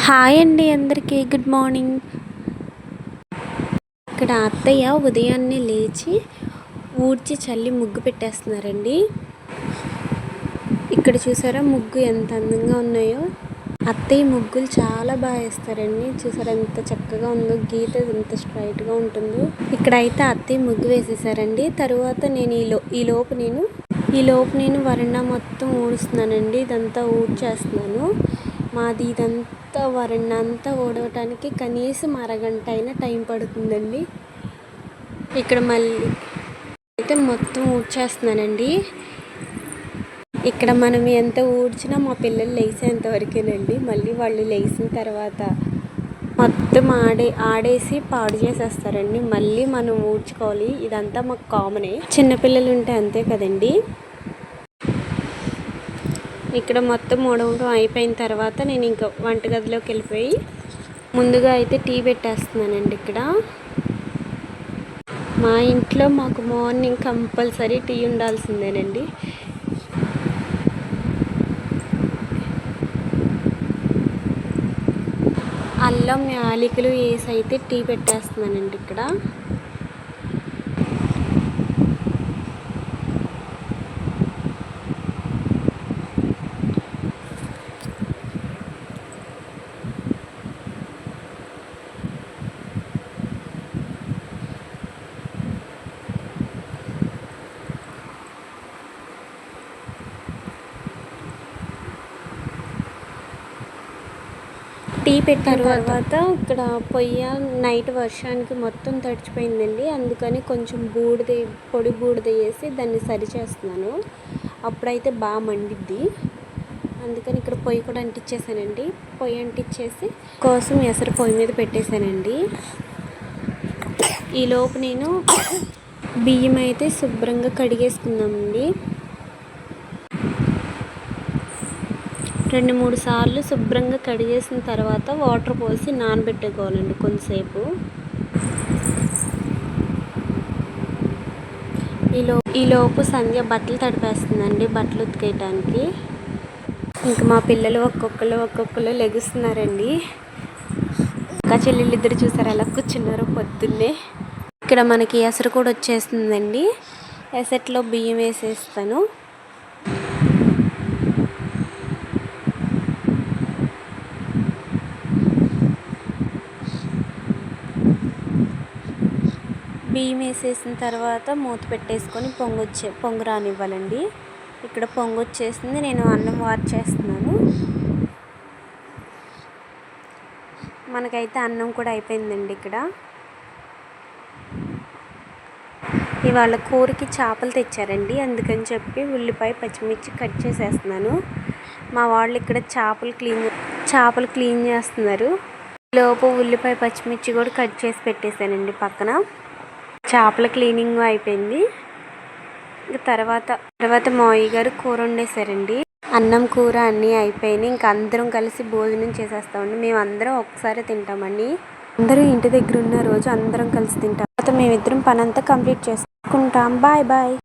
Hi అండి, అందరికీ good morning. ఇక్కడ అత్తయ్య ఉదయాన్నే లేచి ఊడ్చి చల్లి ముగ్గు పెట్టేస్తున్నారండి. ఇక్కడ చూసారా ముగ్గు ఎంత అందంగా ఉన్నాయో. అత్తయ్య ముగ్గులు చాలా బాగా వేస్తారండి. చూసారా ఎంత చక్కగా ఉందో, గీత ఎంత స్ట్రైట్గా ఉంటుందో. ఇక్కడ అయితే అత్తయ్య ముగ్గు వేసేసారండి. తరువాత నేను ఈలోపు నేను వరండా మొత్తం ఊడుస్తున్నానండి. ఇదంతా ఊడ్చేస్తున్నాను. మాది ఇదంతా వరండా అంతా ఊడవటానికి కనీసం అరగంట అయినా టైం పడుతుందండి. ఇక్కడ మళ్ళీ అయితే మొత్తం ఊడ్చేస్తున్నానండి. ఇక్కడ మనం ఎంత ఊడ్చినా మా పిల్లలు లేచేంత వరకేనండి. మళ్ళీ వాళ్ళు లేచిన తర్వాత మొత్తం ఆడేసి పాడు చేసేస్తారండి. మళ్ళీ మనం ఊడ్చుకోవాలి. ఇదంతా మాకు కామనే, చిన్నపిల్లలు ఉంటే అంతే కదండి. ఇక్కడ మొత్తం ఊడవడం అయిపోయిన తర్వాత నేను ఇంకా వంటగదిలోకి వెళ్ళిపోయి ముందుగా అయితే టీ పెట్టేస్తున్నానండి. ఇక్కడ మా ఇంట్లో మాకు మార్నింగ్ కంపల్సరీ టీ ఉండాల్సిందేనండి. అల్లం యాలకులు వేసి అయితే టీ పెట్టేస్తున్నానండి. ఇక్కడ టీ పెట్టిన తర్వాత ఇక్కడ పొయ్యి నైట్ వర్షానికి మొత్తం తడిచిపోయిందండి. అందుకని కొంచెం పొడి బూడిద వేసి దాన్ని సరి చేస్తున్నాను. అప్పుడైతే బాగా మండిద్ది. అందుకని ఇక్కడ పొయ్యి కూడా అంటించేసానండి. పొయ్యి అంటించేసి కోసం ఎసరు పొయ్యి మీద పెట్టేశానండి. ఈలోపు నేను బియ్యం అయితే శుభ్రంగా కడిగేసుకుందామండి. 2-3 సార్లు శుభ్రంగా కడిగేసిన తర్వాత వాటర్ పోసి నానబెట్టుకోవాలండి కొంతసేపు. ఈలోపు సంధ్య బట్టలు తడిపేస్తుందండి, బట్టలు ఉతికేయటానికి. ఇంకా మా పిల్లలు ఒక్కొక్కరు లెగుస్తున్నారండి. అక్క చెల్లెళ్ళు ఇద్దరు చూసారు ఎలా కూర్చున్నారో పొద్దున్నే. ఇక్కడ మనకి ఎసరు కూడా వచ్చేస్తుందండి. ఎసట్లో బియ్యం వేసేస్తాను. బియ్యం వేసేసిన తర్వాత మూత పెట్టేసుకొని పొంగు రానివ్వాలండి. ఇక్కడ పొంగు వచ్చేసింది. నేను అన్నం వార్చేస్తున్నాను. మనకైతే అన్నం కూడా అయిపోయిందండి. ఇక్కడ ఇవాళ కూరకి చేపలు తెచ్చారండి. అందుకని చెప్పి ఉల్లిపాయ పచ్చిమిర్చి కట్ చేసేస్తున్నాను. మా వాళ్ళు ఇక్కడ చేపలు క్లీన్ చేస్తున్నారు. లోపు ఉల్లిపాయ పచ్చిమిర్చి కూడా కట్ చేసి పెట్టేశానండి పక్కన. చేపల క్లీనింగ్ అయిపోయింది. తర్వాత మావయ్య గారు కూర వండేశారండి. అన్నం కూర అన్నీ అయిపోయినాయి. ఇంకా అందరం కలిసి భోజనం చేసేస్తామండి. మేము అందరం ఒకసారి తింటామండి. అందరూ ఇంటి దగ్గర ఉన్న రోజు అందరం కలిసి తింటాం. తర్వాత మేమిద్దరం పని అంతా కంప్లీట్ చేసుకుంటాం. బాయ్.